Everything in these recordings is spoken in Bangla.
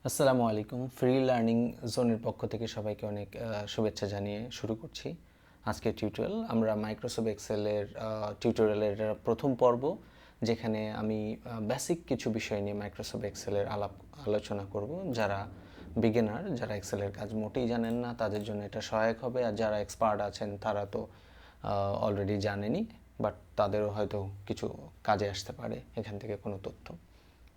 আসসালামু আলাইকুম। ফ্রি লার্নিং জোনের পক্ষ থেকে সবাইকে অনেক শুভেচ্ছা জানিয়ে শুরু করছি আজকের টিউটোরিয়াল। আমরা মাইক্রোসফট এক্সেলের টিউটোরিয়ালের প্রথম পর্ব, যেখানে আমি বেসিক কিছু বিষয় নিয়ে মাইক্রোসফট এক্সেলের আলোচনা করব। যারা বিগিনার, যারা এক্সেলের কাজ মোটেই জানেন না, তাদের জন্য এটা সহায়ক হবে। আর যারা এক্সপার্ট আছেন তারা তো অলরেডি জানেনই, বাট তাদেরও হয়তো কিছু কাজে আসতে পারে এখান থেকে কোনো তথ্য।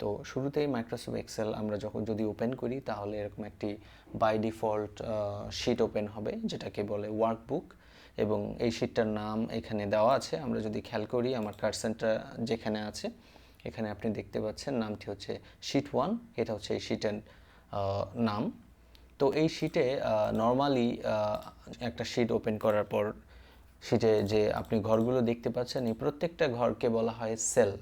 তো শুরুতেই মাইক্রোসফট এক্সেল আমরা যদি ওপেন করি, তাহলে এরকম একটি বাই ডিফল্ট শিট ওপেন হবে, যেটাকে বলে ওয়ার্কবুক, এবং এই শিটটার নাম এখানে দেওয়া আছে। আমরা যদি খেয়াল করি, আমার কার্সেন্টটা যেখানে আছে, এখানে আপনি দেখতে পাচ্ছেন নামটি হচ্ছে শিট 1। এটা হচ্ছে এই শিটের নাম। তো এই শিটে নর্মালি একটা শিট ওপেন করার পর শিটে যে আপনি ঘরগুলো দেখতে পাচ্ছেন, এই প্রত্যেকটা ঘরকে বলা হয় সেল।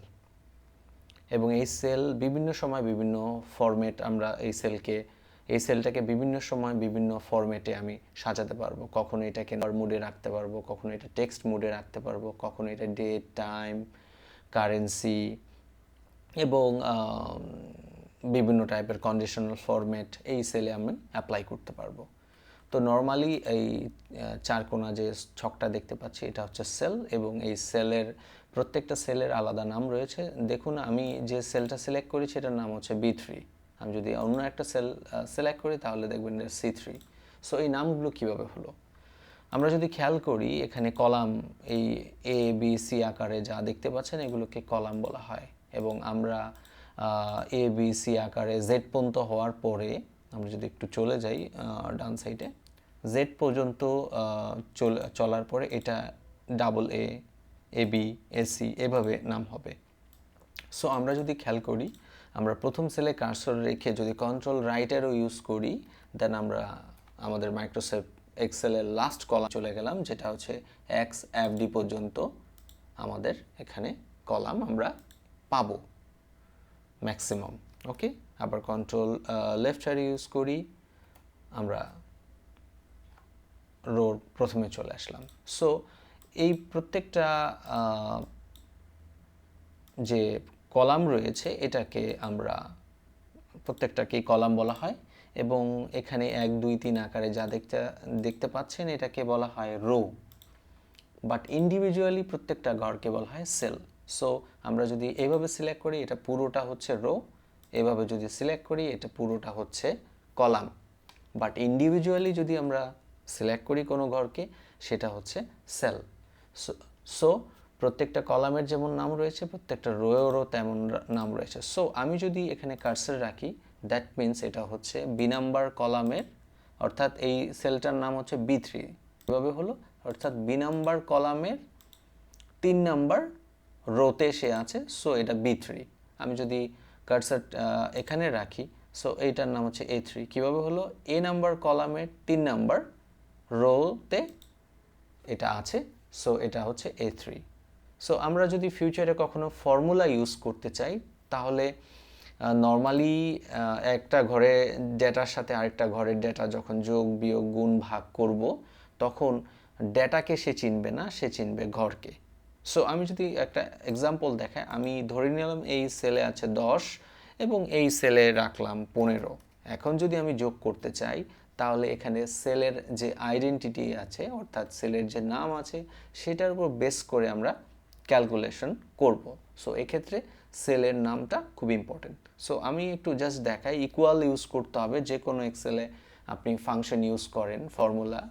এবং এই সেল বিভিন্ন সময় বিভিন্ন ফরম্যাট, আমরা এই সেলটাকে বিভিন্ন সময় বিভিন্ন ফরম্যাটে আমি সাজাতে পারবো। কখনো এটাকে মোডে রাখতে পারবো, কখনো এটা টেক্সট মোডে রাখতে পারবো, কখনো এটা ডেট, টাইম, কারেন্সি এবং বিভিন্ন টাইপের কন্ডিশনাল ফরম্যাট এই সেলে আমি অ্যাপ্লাই করতে পারবো। তো নর্মালি এই চারকোনা যে ছকটা দেখতে পাচ্ছি, এটা হচ্ছে সেল, এবং এই সেলের প্রত্যেকটা সেলের আলাদা নাম রয়েছে। দেখুন, আমি যে সেলটা সিলেক্ট করেছি এটার নাম হচ্ছে B3। আমি যদি অন্য একটা সেল সিলেক্ট করি, তাহলে দেখবেন এটা C3। সো এই নামগুলো কিভাবে হলো, আমরা যদি খেয়াল করি, এখানে কলাম এই ABC আকারে যা দেখতে পাচ্ছেন, এগুলোকে কলাম বলা হয়। এবং আমরা ABC আকারে Z পর্যন্ত হওয়ার পরে, আমরা যদি একটু চলে যাই ডান সাইডে, Z পর্যন্ত চলার পরে এটা AA, AB, AC এভাবে নাম হবে। সো আমরা যদি খেয়াল করি, আমরা প্রথম সেলে কার্সর রেখে যদি কন্ট্রোল রাইট অ্যারো ইউজ করি, দেন আমরা আমাদের মাইক্রোসফট এক্সেলের লাস্ট কলাম চলে গেলাম, যেটা হচ্ছে XFD পর্যন্ত আমাদের এখানে কলাম আমরা পাবো ম্যাক্সিমাম। ওকে, আবার কন্ট্রোল লেফট অ্যারো ইউজ করি, আমরা রোর প্রথমে চলে আসলাম। সো এই প্রত্যেকটা যে কলাম রয়েছে, এটাকে আমরা প্রত্যেকটাকেই কলাম বলা হয়। এবং এখানে 1, 2, 3 আকারে যা দেখতে পাচ্ছেন, এটাকে বলা হয় রো। বাট ইন্ডিভিজুয়ালি প্রত্যেকটা ঘরকে বলা হয় সেল। সো আমরা যদি এভাবে সিলেক্ট করি, এটা পুরোটা হচ্ছে রো। এভাবে যদি সিলেক্ট করি, এটা পুরোটা হচ্ছে কলাম। বাট ইন্ডিভিজুয়ালি যদি আমরা সিলেক্ট করি কোনো ঘরকে, সেটা হচ্ছে সেল। সো প্রত্যেকটা কলামের যেমন নাম রয়েছে, প্রত্যেকটা রোয়েরও তেমন নাম রয়েছে। সো আমি যদি এখানে কার্সর রাখি, দ্যাট মিনস এটা হচ্ছে B নাম্বার কলামের, অর্থাৎ এই সেলটার নাম হচ্ছে B3। এভাবে হলো, অর্থাৎ B নাম্বার কলামের 3 নাম্বার রোতে সে আছে, সো এটা B3। আমি যদি কার্সর এখানে রাখি, সো এইটার নাম হচ্ছে A3। কীভাবে হলো, A নাম্বার কলামের 3 নাম্বার রোতে এটা আছে, সো এটা হচ্ছে A3। সো আমরা যদি ফিউচারে কখনো ফর্মুলা ইউজ করতে চাই, তাহলে নর্মালি একটা ঘরে ডেটার সাথে আরেকটা ঘরের ডেটা যখন যোগ, বিয়োগ, গুণ, ভাগ করব, তখন ডেটাকে সে চিনবে না, সে চিনবে ঘরকে। সো আমি যদি একটা এক্সাম্পল দেখাই, আমি ধরে নিলাম এই সেলে আছে 10 এবং এই সেলে রাখলাম 15। এখন যদি আমি যোগ করতে চাই, তাহলে এখানে সেলের যে আইডেন্টিটি আছে, অর্থাৎ সেলের যে নাম আছে, সেটার উপর বেস করে আমরা ক্যালকুলেশন করব। সো এক্ষেত্রে সেলের নামটা খুব ইম্পর্টেন্ট। সো আমি একটু জাস্ট দেখাই, ইকুয়াল ইউজ করতে হবে। যে কোনো এক্সেলে আপনি ফাংশন ইউজ করেন, ফর্মুলা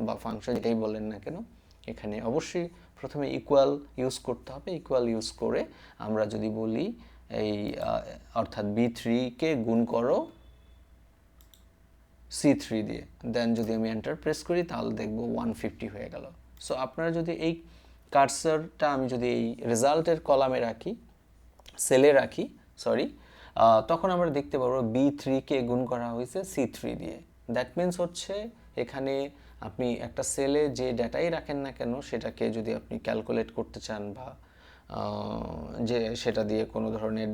বা ফাংশন যেটাই বলেন না কেন, এখানে অবশ্যই প্রথমে ইকুয়াল ইউজ করতে হবে। ইকুয়াল ইউজ করে আমরা যদি বলি এই অর্থাৎ B3-কে গুণ করো C3 দিয়ে, দেন যদি আমি এন্টার প্রেস করি, তাহলে দেখবো 150 হয়ে গেল। সো আপনারা যদি এই কার্সরটা আমি যদি এই রেজাল্টের কলামে রাখি, সেলে রাখি, সরি, তখন আমরা দেখতে পারবো B3-কে গুণ করা হয়েছে C3 দিয়ে। দ্যাট মিনস হচ্ছে এখানে আপনি একটা সেলে যে ডেটাই রাখেন না কেন, সেটাকে যদি আপনি ক্যালকুলেট করতে চান বা যে সেটা দিয়ে কোনো ধরনের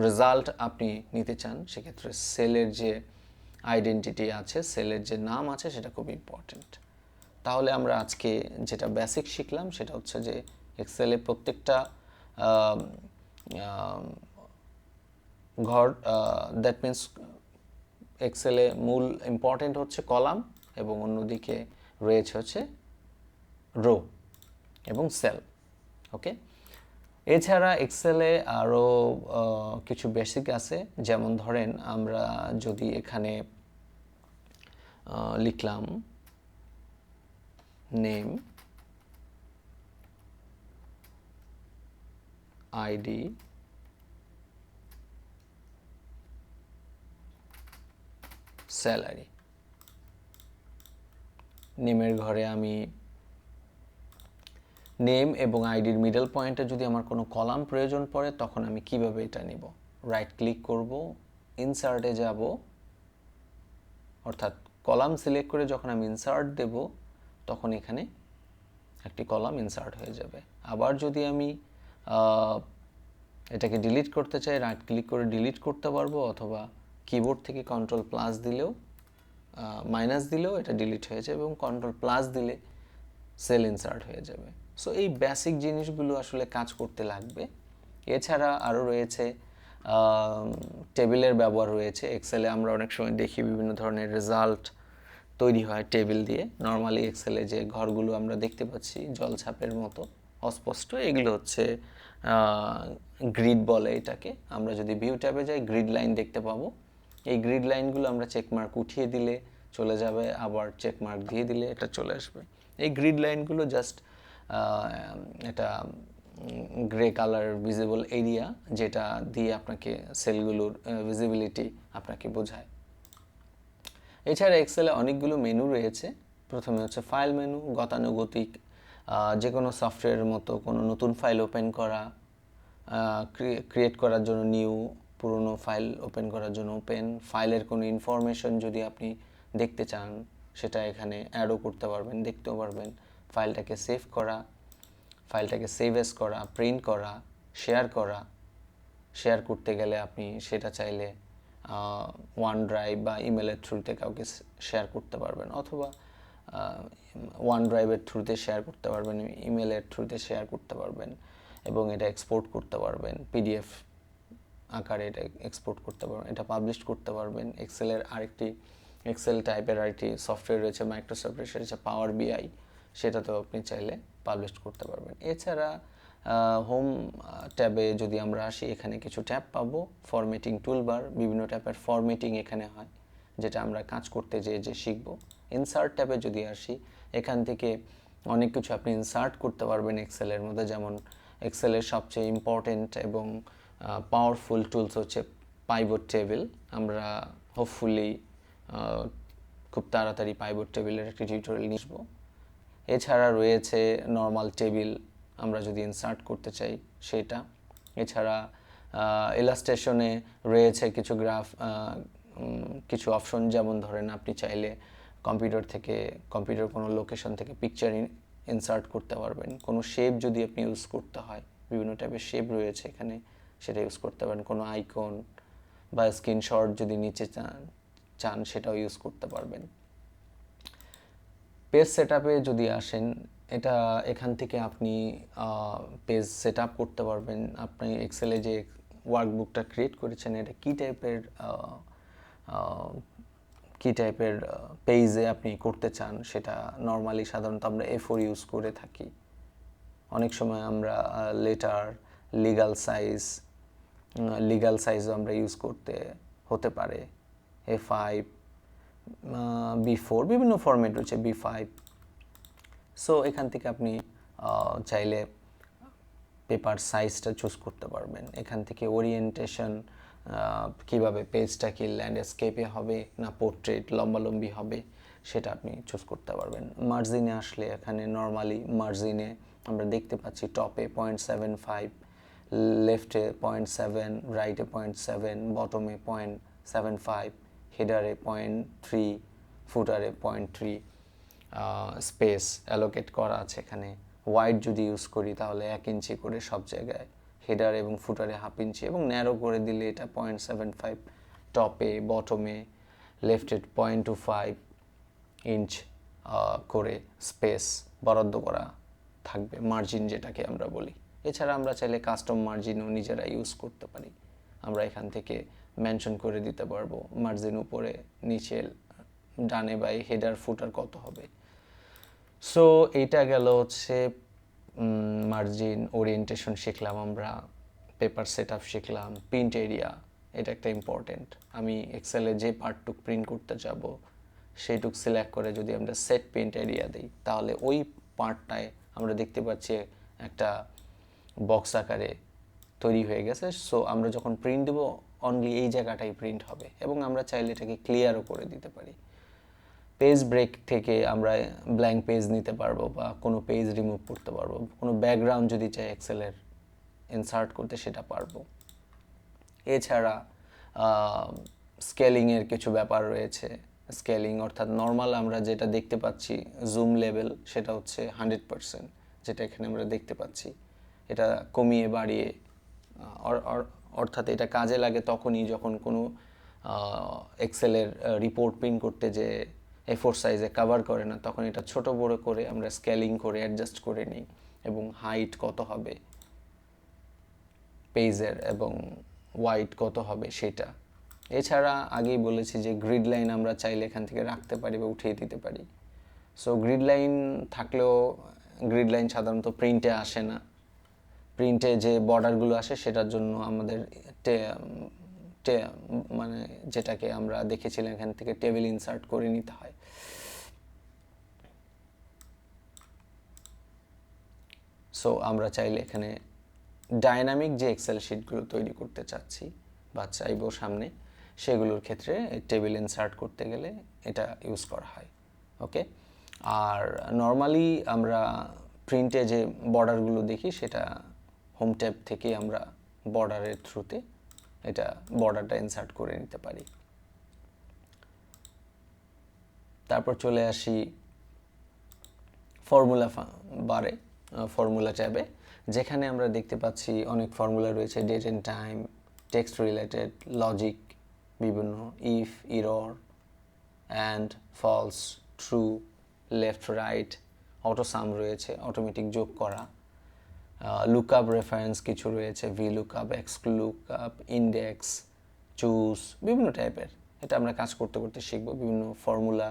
রেজাল্ট আপনি নিতে চান, সেক্ষেত্রে সেলের যে আইডেন্টিটি আছে, সেলের যে নাম আছে, সেটা খুব ইম্পর্টেন্ট। তাহলে আমরা আজকে যেটা বেসিক শিখলাম, সেটা হচ্ছে যে এক্সেলে প্রত্যেকটা ঘর, দ্যাট মিনস এক্সেলে মূল ইম্পর্টেন্ট হচ্ছে কলাম এবং অন্যদিকে রয়েছে হচ্ছে রো এবং সেল। ওকে, এছাড়া এক্সেলে আরও কিছু বেসিক আছে, যেমন ধরেন আমরা যদি এখানে লিখলাম নেম, আইডি, স্যালারি। নেমের ঘরে আমি নেম এবং আইডির মিডল পয়েন্টে যদি আমার কোনো কলাম প্রয়োজন পড়ে তখন আমি কিভাবে এটা নিব? রাইট ক্লিক করব, ইনসার্টে যাব, অর্থাৎ কলাম সিলেক্ট করে যখন আমি ইনসার্ট দেব তখন এখানে একটি কলাম ইনসার্ট হয়ে যাবে। আবার যদি আমি এটাকে ডিলিট করতে চাই, রাইট ক্লিক করে ডিলিট করতে পারবো, অথবা কিবোর্ড থেকে কন্ট্রোল প্লাস দিলেও মাইনাস দিলেও এটা ডিলিট হয়ে যাবে, এবং কন্ট্রোল প্লাস দিলে সেল ইনসার্ট হয়ে যাবে। সো এই বেসিক জিনিসগুলো আসলে কাজ করতে লাগবে। এছাড়া আরও রয়েছে টেবিলের ব্যবহার রয়েছে। এক্সেলে আমরা অনেক সময় দেখি বিভিন্ন ধরনের রেজাল্ট তৈরি হয় টেবিল দিয়ে। নর্মালি এক্সেলে যে ঘরগুলো আমরা দেখতে পাচ্ছি জলছাপের মতো অস্পষ্ট, এগুলো হচ্ছে গ্রিড বলে এটাকে। আমরা যদি ভিউ ট্যাবে যাই গ্রিড লাইন দেখতে পাবো। এই গ্রিড লাইনগুলো আমরা চেকমার্ক উঠিয়ে দিলে চলে যাবে, আবার চেকমার্ক দিয়ে দিলে এটা চলে আসবে। এই গ্রিড লাইনগুলো জাস্ট এটা গ্রে কালার ভিজিবল এরিয়া, যেটা দিয়ে আপনাকে সেলগুলোর ভিজিবিলিটি আপনাকে বোঝায়। এছাড়া এক্সেলে অনেকগুলো মেনু রয়েছে। প্রথমে হচ্ছে ফাইল মেনু, গতানুগতিক যে কোনো সফটওয়্যারের মতো কোনো নতুন ফাইল ওপেন করা, ক্রিয়েট করার জন্য নিউ, পুরনো ফাইল ওপেন করার জন্য ওপেন, ফাইলের কোনো ইনফরমেশন যদি আপনি দেখতে চান সেটা এখানে অ্যাডও করতে পারবেন, দেখতেও পারবেন। ফাইলটাকে সেভ করা, ফাইলটাকে সেভ এস করা, প্রিন্ট করা, শেয়ার করা। শেয়ার করতে গেলে আপনি সেটা চাইলে ওয়ান ড্রাইভ বা ইমেলের থ্রুতে কাউকে শেয়ার করতে পারবেন, অথবা ওয়ান ড্রাইভের থ্রুতে শেয়ার করতে পারবেন, ইমেলের থ্রুতে শেয়ার করতে পারবেন, এবং এটা এক্সপোর্ট করতে পারবেন, পিডিএফ আকারে এটা এক্সপোর্ট করতে পারবেন, এটা পাবলিশ করতে পারবেন। এক্সেলের আরেকটি এক্সেল টাইপের আরেকটি সফটওয়্যার রয়েছে মাইক্রোসফটের, সেটা হচ্ছে পাওয়ার বিআই, সেটাতেও আপনি চাইলে পাবলিশ করতে পারবেন। এছাড়া হোম ট্যাবে যদি আমরা আসি, এখানে কিছু ট্যাব পাবো, ফরম্যাটিং টুলবার, বিভিন্ন ট্যাবের ফরম্যাটিং এখানে হয়, যেটা আমরা কাজ করতে যে শিখব। ইনসার্ট ট্যাবে যদি আসি, এখান থেকে অনেক কিছু আপনি ইনসার্ট করতে পারবেন এক্সেলের মধ্যে। যেমন এক্সেলের সবচেয়ে ইম্পর্টেন্ট এবং পাওয়ারফুল টুলস হচ্ছে পাইভট টেবিল। আমরা হোপফুলি খুব তাড়াতাড়ি পাইভট টেবিলের একটি টিউটোরিয়াল নিয়ে আসবো। এছাড়া রয়েছে নর্মাল টেবিল, আমরা যদি ইনসার্ট করতে চাই সেটা। এছাড়া ইলাস্ট্রেশনে রয়েছে কিছু গ্রাফ, কিছু অপশন, যেমন ধরেন আপনি চাইলে কম্পিউটার কোনো লোকেশন থেকে পিকচার ইনসার্ট করতে পারবেন। কোনো শেপ যদি আপনি ইউজ করতে হয়, বিভিন্ন টাইপের শেপ রয়েছে এখানে, সেটা ইউজ করতে পারেন। কোনো আইকন বা স্ক্রিনশট যদি নিচে চান সেটাও ইউজ করতে পারবেন। পেজ সেটআপে যদি আসেন, এখান থেকে আপনি পেজ সেট আপ করতে পারবেন। আপনি এক্সেলে যে ওয়ার্কবুকটা ক্রিয়েট করেছেন এটা কী টাইপের পেজে আপনি করতে চান, সেটা নর্মালি সাধারণত আমরা A4 ইউজ করে থাকি। অনেক সময় আমরা লেটার, লিগ্যাল সাইজও আমরা ইউজ করতে হতে পারে। A5, B4, বিভিন্ন ফরম্যাট রয়েছে, B5। সো এখান থেকে আপনি চাইলে পেপার সাইজটা চুজ করতে পারবেন। এখান থেকে ওরিয়েন্টেশন, কিভাবে পেজটা কি ল্যান্ডস্কেপে হবে না পোর্ট্রেট, লম্বালম্বি হবে, সেটা আপনি চুজ করতে পারবেন। মার্জিনে আসলে এখানে নর্মালি মার্জিনে আমরা দেখতে পাচ্ছি টপে 0.75, লেফটে 0.7, রাইটে 0.7, বটমে 0.75, হেডারে 0.3, ফুটারে 0.3 স্পেস অ্যালোকেট করা আছে এখানে। ওয়াইড যদি ইউজ করি তাহলে 1 ইঞ্চি করে সব জায়গায়, হেডার এবং ফুটারে 1/2 ইঞ্চি, এবং ন্যারো করে দিলে এটা 0.75, টপে, বটমে, লেফটে 0.25 ইঞ্চ করে স্পেস বরাদ্দ করা থাকবে, মার্জিন যেটাকে আমরা বলি। এছাড়া আমরা চাইলে কাস্টম মার্জিনও নিজেরা ইউজ করতে পারি। আমরা এখান থেকে মেনশন করে দিতে পারবো মার্জিন উপরে নিচে ডানে বাই হেডার ফুটার কত হবে। সো এইটা গেল হচ্ছে মার্জিন ওরিয়েন্টেশন শিখলাম আমরা, পেপার সেট আপ শিখলাম, প্রিন্ট এরিয়া এটা একটা ইম্পর্টেন্ট। আমি এক্সেলে যে পার্টটুক প্রিন্ট করতে যাব সেইটুক সিলেক্ট করে যদি আমরা সেট প্রিন্ট এরিয়া দিই তাহলে ওই পার্টটায় আমরা দেখতে পাচ্ছি একটা বক্স আকারে তৈরি হয়ে গেছে। সো আমরা যখন প্রিন্ট দেবো অনলি এই জায়গাটাই প্রিন্ট হবে, এবং আমরা চাইলে এটাকে ক্লিয়ারও করে দিতে পারি। পেজ ব্রেক থেকে আমরা ব্ল্যাঙ্ক পেজ নিতে পারবো বা কোনো পেজ রিমুভ করতে পারবো, কোনো ব্যাকগ্রাউন্ড যদি চাই এক্সেলের ইনসার্ট করতে সেটা পারবো। এছাড়া স্কেলিংয়ের কিছু ব্যাপার রয়েছে। স্কেলিং অর্থাৎ নর্মাল আমরা যেটা দেখতে পাচ্ছি জুম লেভেল সেটা হচ্ছে 100%, যেটা এখানে আমরা দেখতে পাচ্ছি। এটা কমিয়ে বাড়িয়ে অর্থাৎ এটা কাজে লাগে তখনই যখন কোনো এক্সেলের রিপোর্ট প্রিন্ট করতে যে A4 সাইজে কভার করে না, তখন এটা ছোট বড় করে আমরা স্কেলিং করে অ্যাডজাস্ট করে নিই, এবং হাইট কত হবে পেজের এবং ওয়াইড কত হবে সেটা। এছাড়া আগেই বলেছি যে গ্রিড লাইন আমরা চাইলে এখান থেকে রাখতে পারি বা উঠিয়ে দিতে পারি। সো গ্রিড লাইন থাকলেও গ্রিড লাইন সাধারণত প্রিন্টে আসে না, প্রিন্টে যে বর্ডারগুলো আসে সেটার জন্য আমাদের মানে যেটাকে আমরা দেখেছিলাম এখান থেকে টেবিল ইনসার্ট করে নিতে হয়। সো আমরা চাইলে এখানে ডাইনামিক যে এক্সেল শিটগুলো তৈরি করতে চাচ্ছি বা চাইবো সামনে, সেগুলোর ক্ষেত্রে টেবিল ইনসার্ট করতে গেলে এটা ইউজ করা হয়। ওকে, আর নর্মালি আমরা প্রিন্টে যে বর্ডারগুলো দেখি সেটা হোম ট্যাব থেকে আমরা বর্ডারের থ্রুতে এটা বর্ডারটা ইনসার্ট করে নিতে পারি। তারপর চলে আসি ফর্মুলা বারে, ফর্মুলা ট্যাবে, যেখানে আমরা দেখতে পাচ্ছি অনেক ফর্মুলা রয়েছে, date and time, text related, logic, বিভিন্ন if, error, and, false, true, left right, auto sum রয়েছে, অটোমেটিক যোগ করা, লুকআপ রেফারেন্স কিছু রয়েছে, V lookup, X lookup, index, choose, বিভিন্ন টাইপের। এটা আমরা কাজ করতে করতে শিখব। বিভিন্ন ফর্মুলা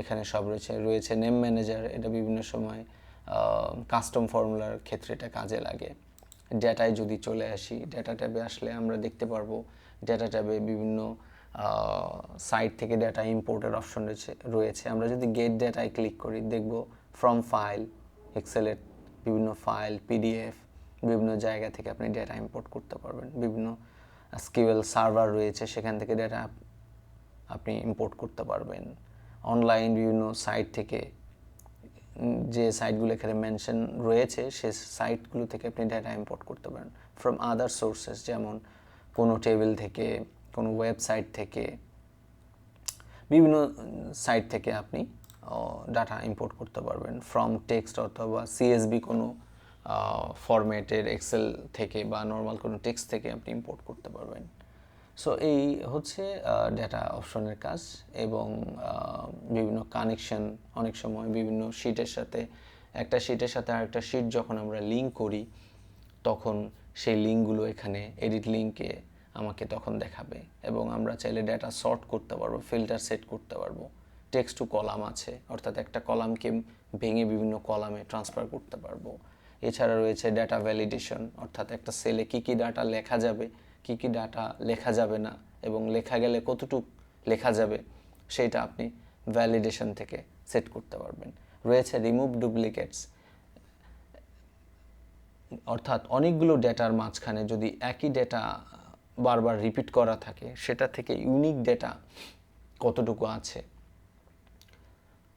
এখানে সব রয়েছে নেম ম্যানেজার, এটা বিভিন্ন সময় কাস্টম ফর্মুলার ক্ষেত্রে এটা কাজে লাগে। ডেটায় যদি চলে আসি, ডেটা ট্যাবে আসলে আমরা দেখতে পারবো ডেটা ট্যাবে বিভিন্ন সাইট থেকে ডেটা ইম্পোর্টের অপশন রয়েছে। আমরা যদি গেট ডেটায় ক্লিক করি দেখব ফ্রম ফাইল, এক্সেলের বিভিন্ন ফাইল, পিডিএফ, বিভিন্ন জায়গা থেকে আপনি ডেটা ইম্পোর্ট করতে পারবেন। বিভিন্ন এসকিউএল সার্ভার রয়েছে, সেখান থেকে ডেটা আপনি ইম্পোর্ট করতে পারবেন। অনলাইন বিভিন্ন সাইট থেকে, যে সাইটগুলো এখানে মেনশন রয়েছে সে সাইটগুলো থেকে আপনি ডেটা ইম্পোর্ট করতে পারেন। ফ্রম আদার সোর্সেস, যেমন কোনো টেবিল থেকে, কোনো ওয়েবসাইট থেকে, বিভিন্ন সাইট থেকে আপনি ডাটা ইম্পোর্ট করতে পারবেন। ফ্রম টেক্সট অথবা সিএসবি কোনো ফরম্যাটের এক্সেল থেকে বা নর্মাল কোনো টেক্সট থেকে আপনি ইম্পোর্ট করতে পারবেন। সো এই হচ্ছে ডেটা অপশনের কাজ। এবং বিভিন্ন কানেকশন, অনেক সময় বিভিন্ন শিটের সাথে, একটা শিটের সাথে আরেকটা শিট যখন আমরা লিঙ্ক করি তখন সেই লিঙ্কগুলো এখানে এডিট লিঙ্কে আমাকে তখন দেখাবে, এবং আমরা চাইলে ডেটা সর্ট করতে পারবো, ফিল্টার সেট করতে পারবো। টেক্সট টু কলাম আছে, অর্থাৎ একটা কলামকে ভেঙে বিভিন্ন কলামে ট্রান্সফার করতে পারবো। এছাড়া রয়েছে ডেটা ভ্যালিডেশন, অর্থাৎ একটা সেলে কী কী ডাটা লেখা যাবে, কী কী ডাটা লেখা যাবে না, এবং লেখা গেলে কতটুকু লেখা যাবে সেইটা আপনি ভ্যালিডেশন থেকে সেট করতে পারবেন। রয়েছে রিমুভ ডুপ্লিকেটস, অর্থাৎ অনেকগুলো ডেটার মাঝখানে যদি একই ডেটা বারবার রিপিট করা থাকে সেটা থেকে ইউনিক ডেটা কতটুকু আছে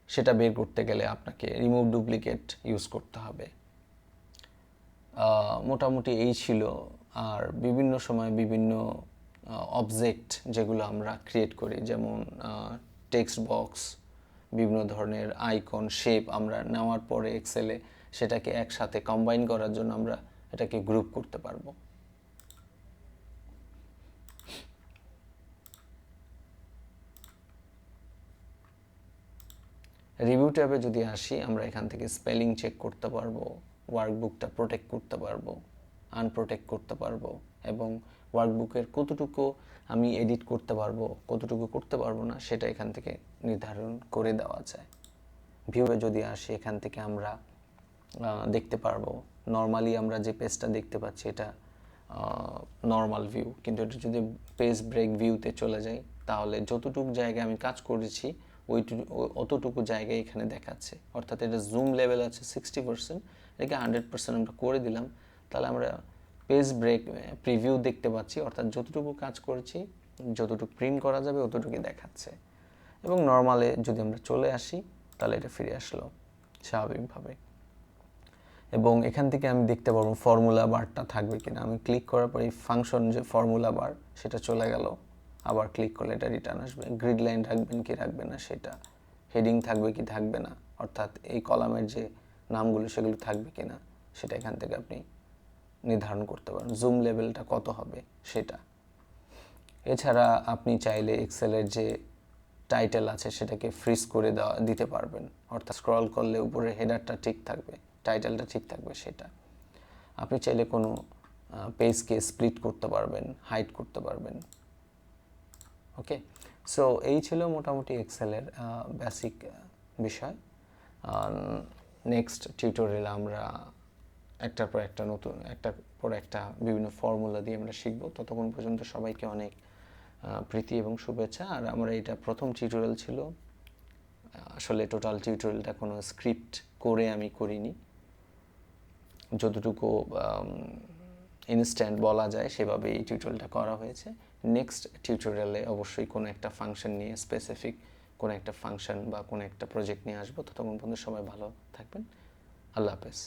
সেটা বের করতে গেলে আপনাকে রিমুভ ডুপ্লিকেট ইউজ করতে হবে। মোটামুটি এই ছিল। আর বিভিন্ন সময় বিভিন্ন অবজেক্ট যেগুলো আমরা ক্রিয়েট করি, যেমন টেক্সট বক্স, বিভিন্ন ধরনের আইকন, শেপ আমরা নেওয়ার পরে এক্সেলে সেটাকে একসাথে কম্বাইন করার জন্য আমরা এটাকে গ্রুপ করতে পারবো। রিভিউ ট্যাবে যদি আসি, আমরা এখান থেকে স্পেলিং চেক করতে পারবো, ওয়ার্কবুকটা প্রোটেক্ট করতে পারবো, আনপ্রোটেক্ট করতে পারবো, এবং ওয়ার্কবুকের কতটুকু আমি এডিট করতে পারবো, কতটুকু করতে পারবো না, সেটা এখান থেকে নির্ধারণ করে দেওয়া যায়। ভিউয়ে যদি আসি, এখান থেকে আমরা দেখতে পারবো নর্মালি আমরা যে পেজটা দেখতে পাচ্ছি এটা নর্মাল ভিউ, কিন্তু এটা যদি পেজ ব্রেক ভিউতে চলে যাই তাহলে যতটুকু জায়গায় আমি কাজ করেছি অতটুকু জায়গায় এখানে দেখাচ্ছে। অর্থাৎ এটা জুম লেভেল আছে 60%, এটাকে 100% আমরা করে দিলাম, তাহলে আমরা পেজ ব্রেক প্রিভিউ দেখতে পাচ্ছি। অর্থাৎ যতটুকু কাজ করেছি, যতটুকু প্রিন্ট করা যাবে অতটুকুই দেখাচ্ছে। এবং নর্মালে যদি আমরা চলে আসি তাহলে এটা ফিরে আসলো স্বাভাবিকভাবে। এবং এখান থেকে আমি দেখতে পারবো ফর্মুলা বারটা থাকবে কিনা। আমি ক্লিক করার পরে ফাংশন যে ফর্মুলা বার সেটা চলে গেল, আবার ক্লিক করলে এটা রিটার্ন আসবে। গ্রিড লাইন রাখবেন কি রাখবেন না সেটা, হেডিং থাকবে কি থাকবে না, অর্থাৎ এই কলামের যে নামগুলো সেগুলো থাকবে কিনা সেটা এখান থেকে আপনি নির্ধারণ করতে পারেন। জুম লেভেলটা কত হবে সেটা। এছাড়া আপনি চাইলে এক্সেলের যে টাইটেল আছে সেটাকে ফ্রিজ করে দিতে পারবেন, অর্থাৎ স্ক্রল করলে উপরে হেডারটা ঠিক থাকবে, টাইটেলটা ঠিক থাকবে সেটা। আপনি চাইলে কোনো পেজকে স্প্লিট করতে পারবেন, হাইড করতে পারবেন। ওকে, সো এই ছিল মোটামুটি এক্সেলের বেসিক বিষয়। নেক্সট টিউটোরিয়ালে আমরা একটার পর একটা বিভিন্ন ফর্মুলা দিয়ে আমরা শিখব। ততক্ষণ পর্যন্ত সবাইকে অনেক প্রীতি এবং শুভেচ্ছা। আর আমরা এটা প্রথম টিউটোরিয়াল ছিল, আসলে টোটাল টিউটোরিয়ালটা কোনো স্ক্রিপ্ট করে আমি করিনি, যতটুকু ইনস্ট্যান্ট বলা যায় সেভাবে এই টিউটোরিয়ালটা করা হয়েছে। নেক্সট টিউটোরিয়ালে অবশ্যই কোনো একটা ফাংশন নিয়ে, স্পেসিফিক কোনো একটা ফাংশন বা কোনো একটা প্রজেক্ট নিয়ে আসবো। ততক্ষণ পর্যন্ত সবাই ভালো থাকবেন। আল্লাহ হাফেজ।